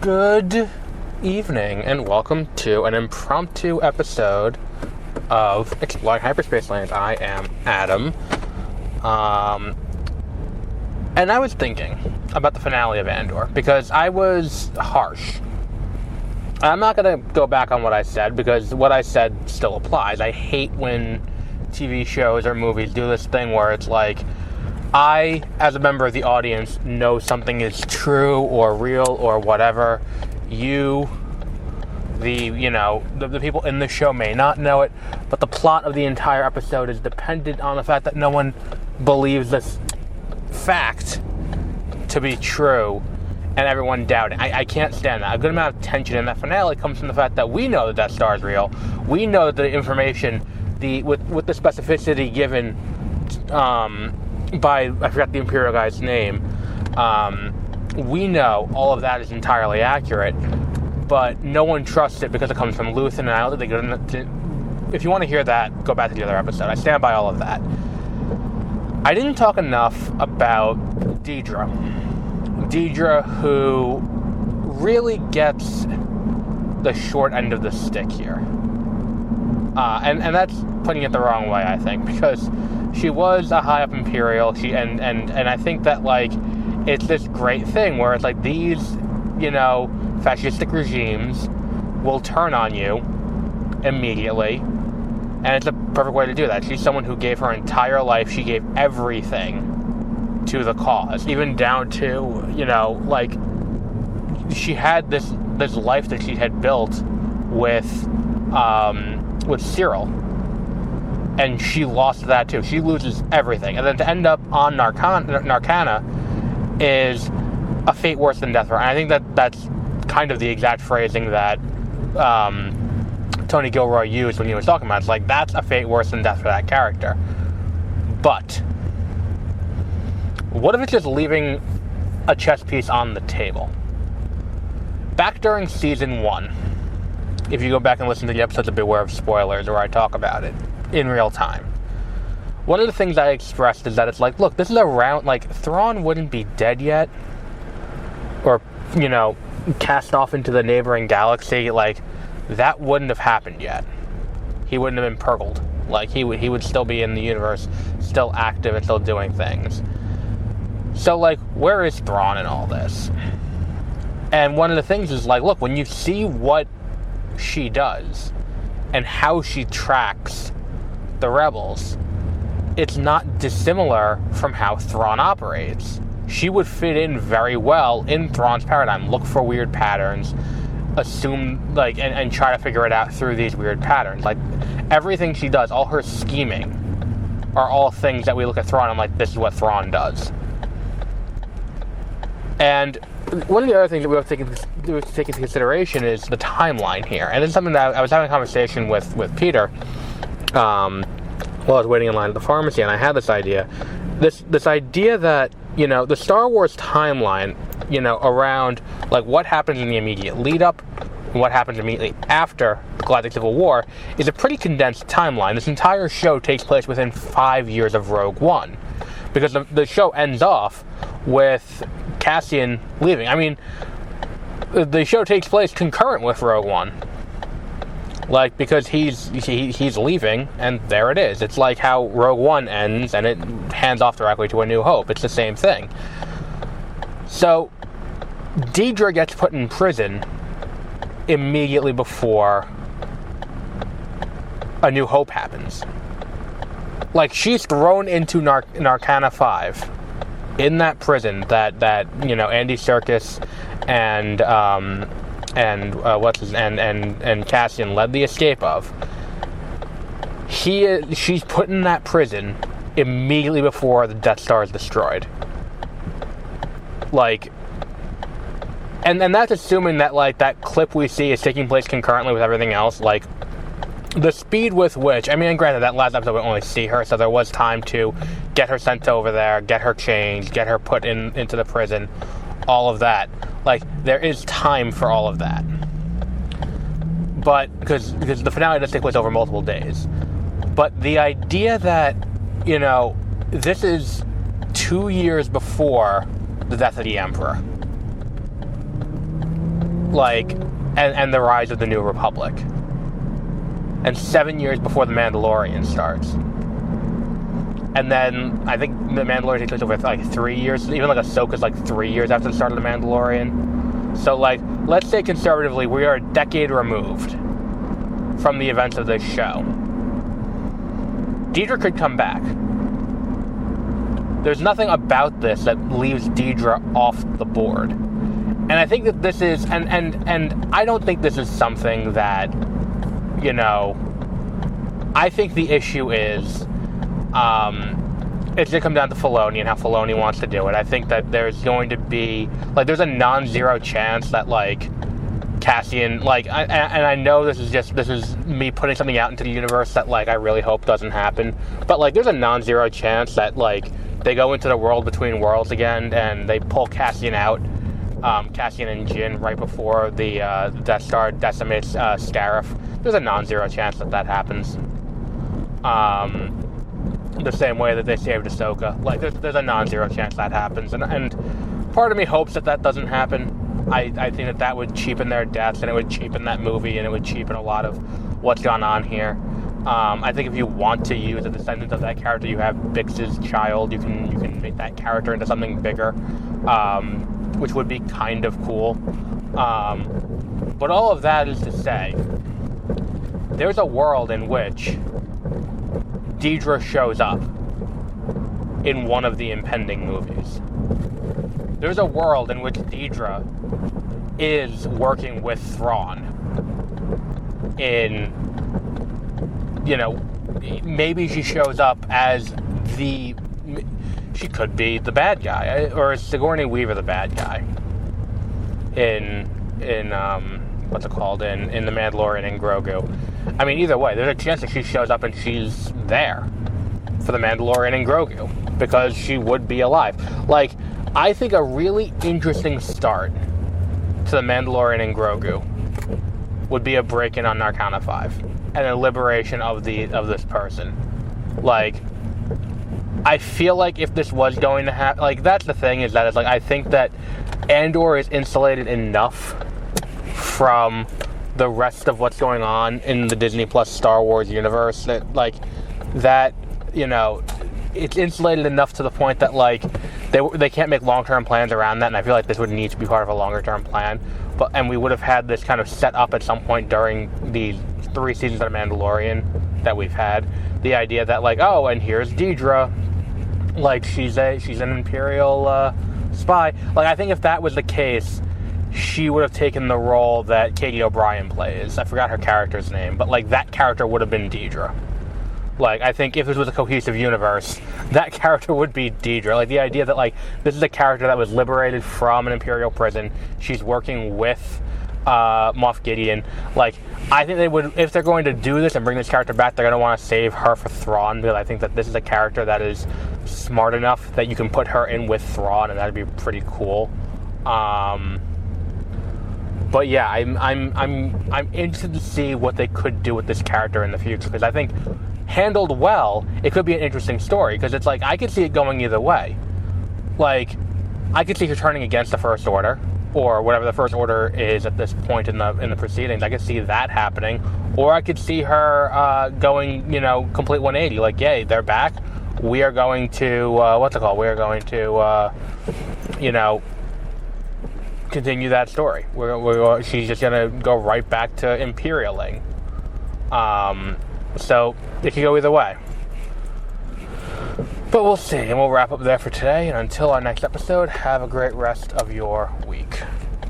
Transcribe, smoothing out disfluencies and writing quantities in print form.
Good evening, and welcome to an impromptu episode of Exploring Hyperspace Lanes. I am Adam, and I was thinking about the finale of Andor, because I was harsh. I'm not going to go back on what I said, because what I said still applies. I hate when TV shows or movies do this thing where it's like, I, as a member of the audience, know something is true or real or whatever. You, the people in the show may not know it, but the plot of the entire episode is dependent on the fact that no one believes this fact to be true and everyone doubting. I can't stand that. A good amount of tension in that finale comes from the fact that we know that Death Star is real. We know that the information, with the specificity given, by, I forgot the Imperial guy's name, we know all of that is entirely accurate, but no one trusts it because it comes from Luthen, and I don't think if you want to hear that, go back to the other episode. I stand by all of that. I didn't talk enough about Dedra. Dedra, who really gets the short end of the stick here. And that's putting it the wrong way, I think, because she was a high-up Imperial, and I think that, like, it's this great thing where it's like these, fascistic regimes will turn on you immediately, and it's a perfect way to do that. She's someone who gave her entire life, she gave everything to the cause, even down to, she had this life that she had built with Cyril. And she lost that too. She loses everything. And then to end up on Narcana is a fate worse than death for her. And I think that's kind of the exact phrasing that Tony Gilroy used when he was talking about it. It's like, that's a fate worse than death for that character. But what if it's just leaving a chess piece on the table? Back during season 1, if you go back and listen to the episodes of Beware of Spoilers where I talk about it in real time, one of the things I expressed is that it's like, look, this is around, like, Thrawn wouldn't be dead yet, or, cast off into the neighboring galaxy. Like, that wouldn't have happened yet. He wouldn't have been purgled. Like, he would still be in the universe, still active and still doing things. So, like, where is Thrawn in all this? And one of the things is, like, look, when you see what she does and how she tracks the rebels, it's not dissimilar from how Thrawn operates. She would fit in very well in Thrawn's paradigm. Look for weird patterns, assume, like, and try to figure it out through these weird patterns. Like, everything she does, all her scheming, are all things that we look at Thrawn and I'm like, this is what Thrawn does. And one of the other things that we have to take into consideration is the timeline here. And this is something that I was having a conversation with Peter while I was waiting in line at the pharmacy, and I had this idea. This idea that, the Star Wars timeline, around, like, what happens in the immediate lead-up and what happens immediately after the Galactic Civil War is a pretty condensed timeline. This entire show takes place within 5 years of Rogue One, because the show ends off with Cassian leaving. I mean, the show takes place concurrent with Rogue One, like, because he's leaving, and there it is. It's like how Rogue One ends, and it hands off directly to A New Hope. It's the same thing. So, Dedra gets put in prison immediately before A New Hope happens. Like, she's thrown into Narcana 5 in that prison that Andy Serkis and Cassian led the escape of. She's put in that prison immediately before the Death Star is destroyed. Like, and that's assuming that, like, that clip we see is taking place concurrently with everything else. Like, the speed with which, I mean, and granted, that last episode we only see her, so there was time to get her sent over there, get her changed, get her put into the prison, all of that. Like, there is time for all of that. But, because the finale does take place over multiple days. But the idea that, this is 2 years before the death of the Emperor. like, and the rise of the New Republic. And 7 years before The Mandalorian starts. And then, I think The Mandalorian takes place over, like, 3 years. Even, like, Ahsoka's, like, 3 years after the start of The Mandalorian. So, like, let's say conservatively, we are a decade removed from the events of this show. Dedra could come back. There's nothing about this that leaves Dedra off the board. And I think that this is, and I don't think this is something that, you know, I think the issue is, it's going to come down to Filoni and how Filoni wants to do it. I think that there's going to be, like, there's a non-zero chance that, like, Cassian, like, and I know this is me putting something out into the universe that, like, I really hope doesn't happen, but, like, there's a non-zero chance that, like, they go into the world between worlds again and they pull Cassian out, Cassian and Jyn, right before the Death Star decimates Scarif. There's a non-zero chance that happens. The same way that they saved Ahsoka. Like, there's a non-zero chance that happens. And part of me hopes that doesn't happen. I think that would cheapen their deaths, and it would cheapen that movie, and it would cheapen a lot of what's gone on here. I think if you want to use a descendant of that character, you have Bix's child, you can make that character into something bigger, which would be kind of cool. But all of that is to say, there's a world in which Dedra shows up in one of the impending movies. There's a world in which Dedra is working with Thrawn in, you know, maybe she shows up as she could be the bad guy, or is Sigourney Weaver the bad guy in what's it called, in The Mandalorian and Grogu. I mean, either way, there's a chance that she shows up and she's there for The Mandalorian and Grogu, because she would be alive. Like, I think a really interesting start to The Mandalorian and Grogu would be a break-in on Narcana 5 and a liberation of this person. Like, I feel like if this was going to happen, like, that's the thing, is that it's like, I think that Andor is insulated enough from the rest of what's going on in the Disney Plus Star Wars universe that, like, that, you know, it's insulated enough to the point that, like, they can't make long-term plans around that, and I feel like this would need to be part of a longer-term plan. And we would have had this kind of set up at some point during these 3 seasons of The Mandalorian that we've had. The idea that, like, oh, and here's Dedra, like, she's an Imperial spy. Like, I think if that was the case, she would have taken the role that Katie O'Brien plays. I forgot her character's name, but, like, that character would have been Dedra. Like, I think if this was a cohesive universe, that character would be Dedra. Like, the idea that, like, this is a character that was liberated from an Imperial prison. She's working with Moff Gideon. Like, I think they would, if they're going to do this and bring this character back, they're going to want to save her for Thrawn, because I think that this is a character that is smart enough that you can put her in with Thrawn, and that'd be pretty cool. But yeah, I'm interested to see what they could do with this character in the future, because I think, handled well, it could be an interesting story, because it's like, I could see it going either way. Like, I could see her turning against the First Order, or whatever the First Order is at this point in the proceedings. I could see that happening, or I could see her going, you know, complete 180. Like, yay, they're back. We are going to We are going to, you know, continue that story. She's just gonna go right back to Imperialing. So it could go either way. But we'll see, and we'll wrap up there for today. And until our next episode, have a great rest of your week.